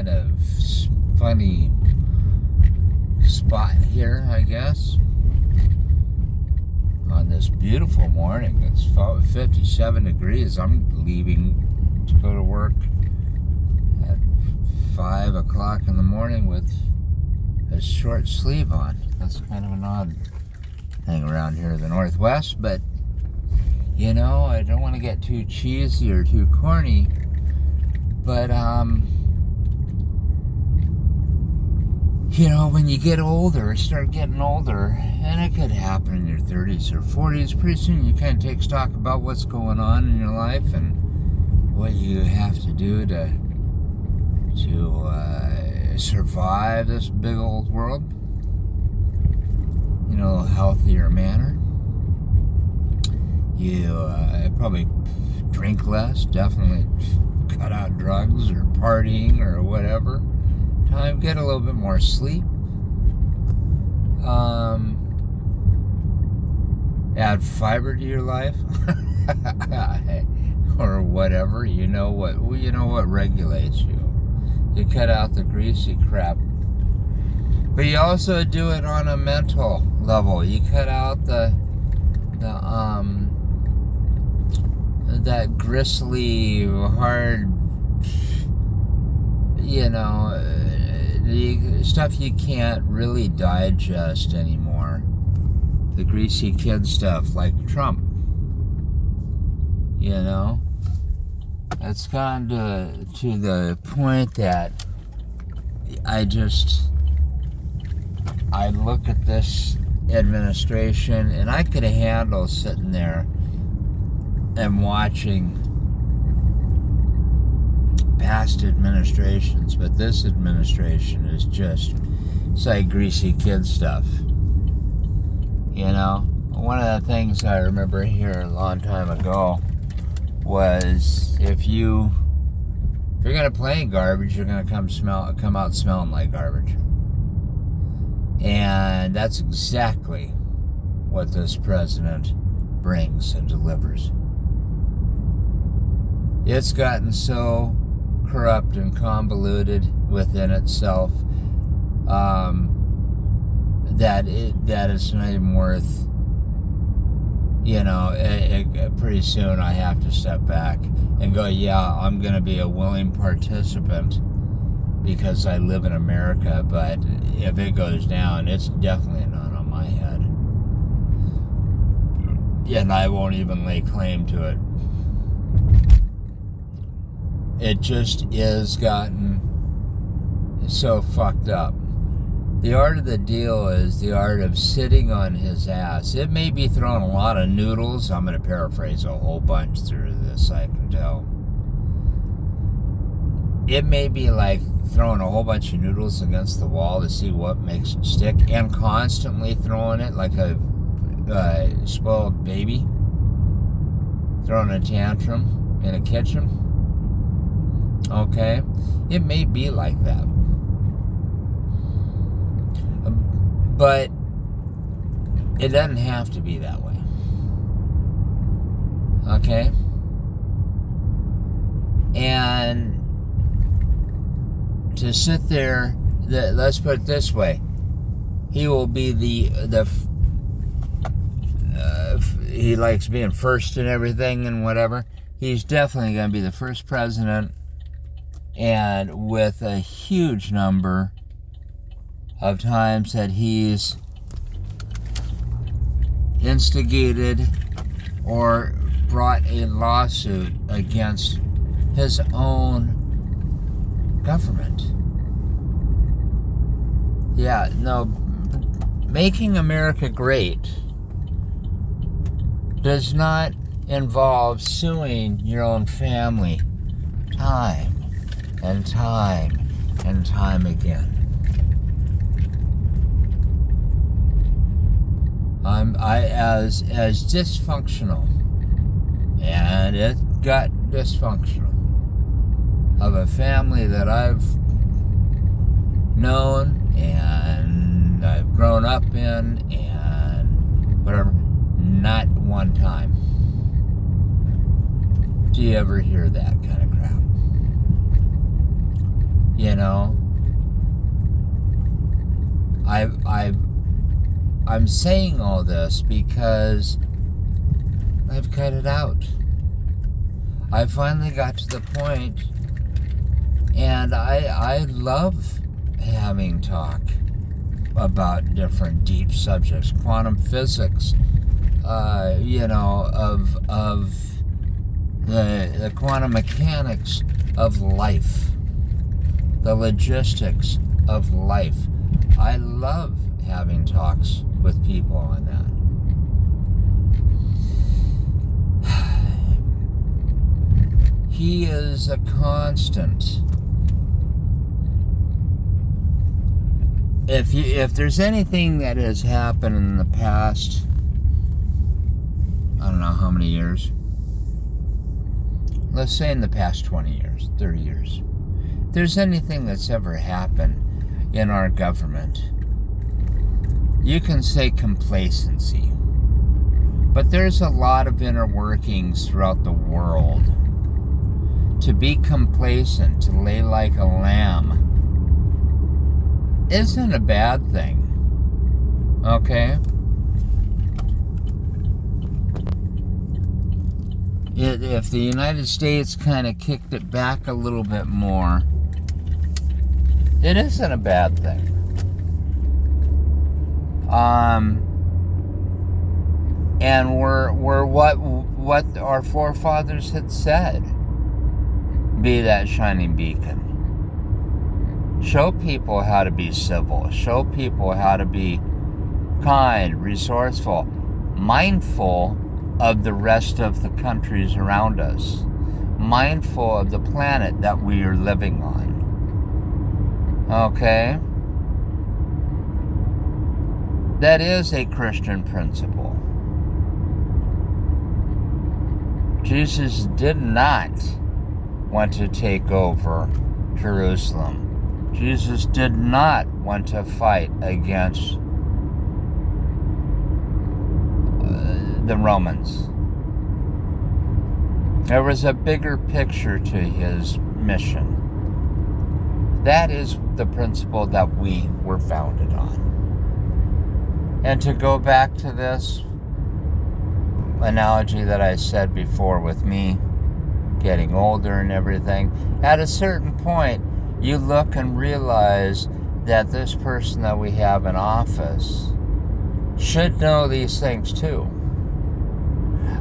kind of funny spot here, I guess. On this beautiful morning. It's 57 degrees. I'm leaving to go to work at 5 o'clock in the morning with a short sleeve on. That's kind of an odd thing around here in the Northwest, but you know, I don't want to get too cheesy or too corny, but you know, when you get older, start getting older, and it could happen in your 30s or 40s, pretty soon you kind of take stock about what's going on in your life and what you have to do to survive this big old world in a healthier manner. You probably drink less, definitely cut out drugs or partying or whatever. Time, get a little bit more sleep. Add fiber to your life, or whatever. You know what regulates you. You cut out the greasy crap, but you also do it on a mental level. You cut out that gristly, hard, the stuff you can't really digest anymore. The greasy kid stuff, like Trump. It's gone to the point that I look at this administration and I could handle sitting there and watching past administrations, but this administration is just, it's like greasy kid stuff. One of the things I remember here a long time ago was if you're gonna play in garbage, you're gonna come out smelling like garbage. And that's exactly what this president brings and delivers. It's gotten so corrupt and convoluted within itself that it's not even worth, pretty soon I have to step back and go, yeah, I'm going to be a willing participant because I live in America, but if it goes down, it's definitely not on my head. And I won't even lay claim to it. It just is gotten so fucked up. The art of the deal is the art of sitting on his ass. It may be throwing a lot of noodles. I'm going to paraphrase a whole bunch through this, I can tell. It may be like throwing a whole bunch of noodles against the wall to see what makes it stick, and constantly throwing it like a spoiled baby, throwing a tantrum in a kitchen. Okay? It may be like that. But it doesn't have to be that way. Okay? And to sit there, let's put it this way, he will be he likes being first in everything and whatever. He's definitely going to be the first president, and with a huge number of times that he's instigated or brought a lawsuit against his own government. Yeah, no, making America great does not involve suing your own family time and time and time again. As dysfunctional, and it got dysfunctional, of a family that I've known and I've grown up in and whatever, not one time do you ever hear that kind of crap. You know, I'm saying all this because I've cut it out. I finally got to the point, and I love having talk about different deep subjects, quantum physics, you know, of the quantum mechanics of life, the logistics of life. I love having talks with people on that. He is a constant. If there's anything that has happened in the past, I don't know how many years, let's say in the past 20 years, 30 years, if there's anything that's ever happened in our government, you can say complacency. But there's a lot of inner workings throughout the world. To be complacent, to lay like a lamb, isn't a bad thing. Okay? If the United States kind of kicked it back a little bit more, it isn't a bad thing. And we're what our forefathers had said. Be that shining beacon. Show people how to be civil. Show people how to be kind, resourceful, mindful of the rest of the countries around us, mindful of the planet that we are living on. Okay? That is a Christian principle. Jesus did not want to take over Jerusalem. Jesus did not want to fight against the Romans. There was a bigger picture to his mission. That is the principle that we were founded on. And to go back to this analogy that I said before with me getting older and everything, at a certain point, you look and realize that this person that we have in office should know these things too.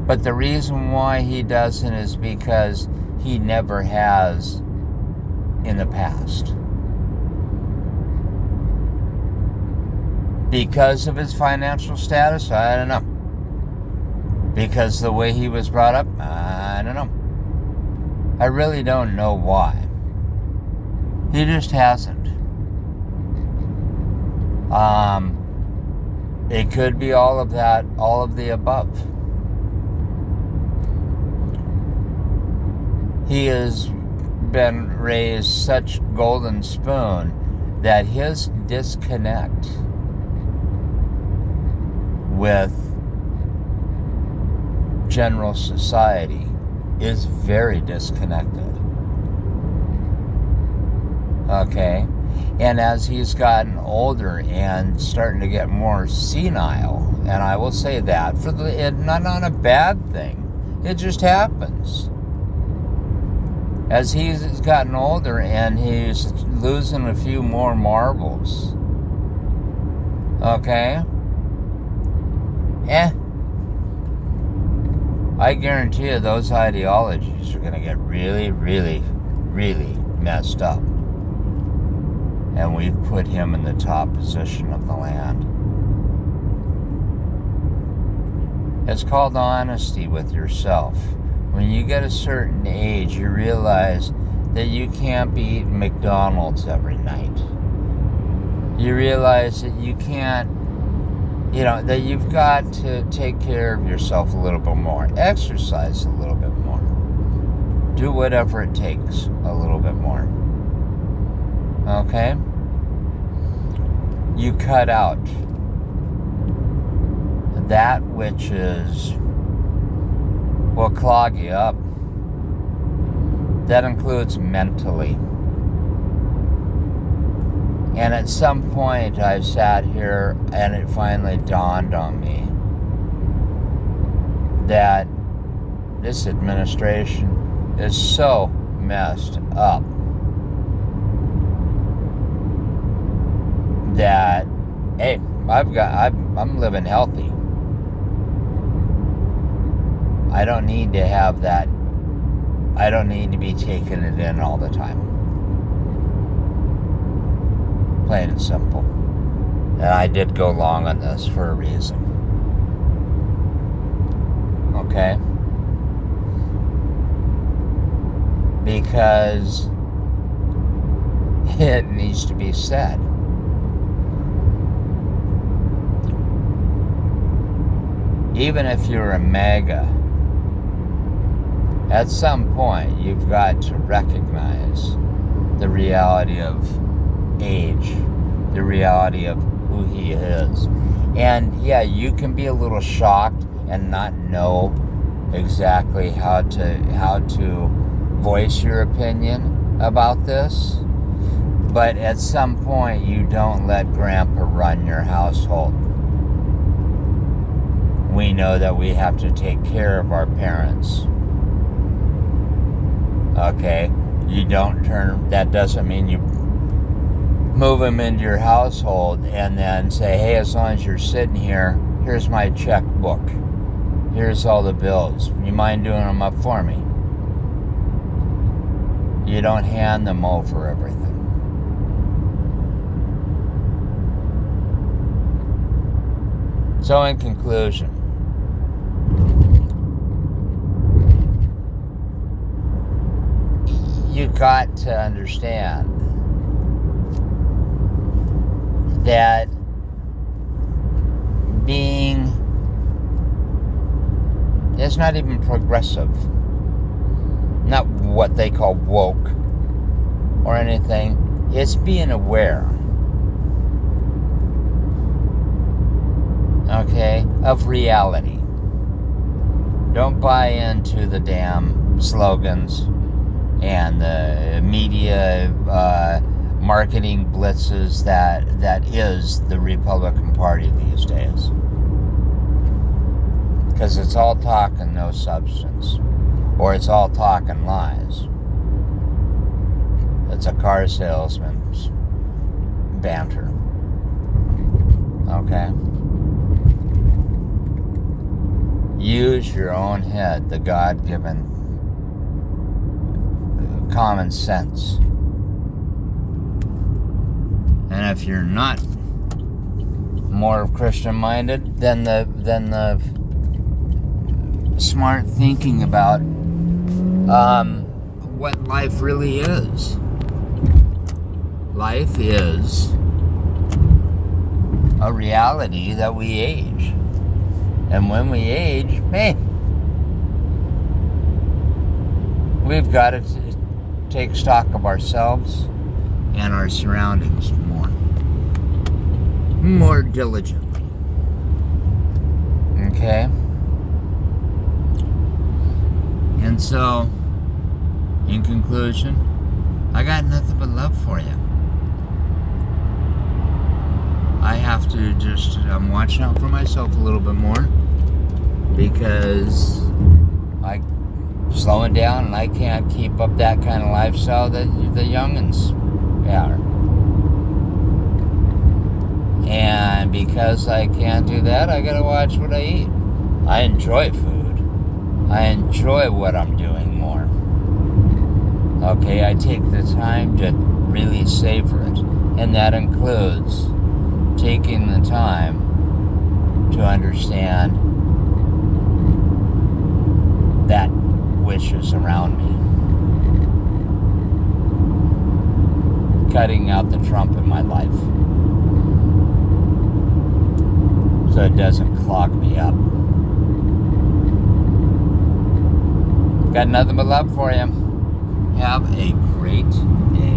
But the reason why he doesn't is because he never has in the past. Because of his financial status? I don't know. Because the way he was brought up? I don't know. I really don't know why. He just hasn't. It could be all of that, all of the above. He has been raised such golden spoon that his disconnect with general society is very disconnected. Okay? And as he's gotten older and starting to get more senile, and I will say that, not on a bad thing, it just happens. As he's gotten older and he's losing a few more marbles. Okay? I guarantee you those ideologies are going to get really, really, really messed up. And we've put him in the top position of the land. It's called honesty with yourself. When you get a certain age, you realize that you can't be eating McDonald's every night. You realize that you can't, that you've got to take care of yourself a little bit more. Exercise a little bit more. Do whatever it takes a little bit more. Okay? You cut out that which will clog you up. That includes mentally. And at some point I sat here and it finally dawned on me that this administration is so messed up that, hey, I'm living healthy. I don't need to have that. I don't need to be taking it in all the time. Plain and simple. And I did go long on this for a reason. Okay? Because it needs to be said. Even if you're a MAGA, at some point you've got to recognize the reality of age, the reality of who he is. And yeah, you can be a little shocked and not know exactly how to voice your opinion about this, but at some point you don't let Grandpa run your household. We know that we have to take care of our parents. Okay? You don't that doesn't mean you move them into your household and then say, hey, as long as you're sitting here, here's my checkbook. Here's all the bills. You mind doing them up for me? You don't hand them over everything. So in conclusion, you got to understand that being, it's not even progressive, not what they call woke or anything, it's being aware, okay, of reality. Don't buy into the damn slogans and the media marketing blitzes that is the Republican Party these days. Because it's all talk and no substance. Or it's all talk and lies. It's a car salesman's banter. Okay? Use your own head, the God-given common sense. And if you're not more Christian-minded, then the smart thinking about what life really is. Life is a reality that we age. And when we age, hey, we've got to take stock of ourselves and our surroundings more diligently. Okay? And so, in conclusion, I got nothing but love for you. I have to I'm watching out for myself a little bit more because I'm slowing down and I can't keep up that kind of lifestyle that the youngins are. And because I can't do that, I gotta watch what I eat. I enjoy food. I enjoy what I'm doing more. Okay, I take the time to really savor it. And that includes taking the time to understand that which is around me. Cutting out the Trump in my life so it doesn't clog me up. Got nothing but love for you. Have a great day.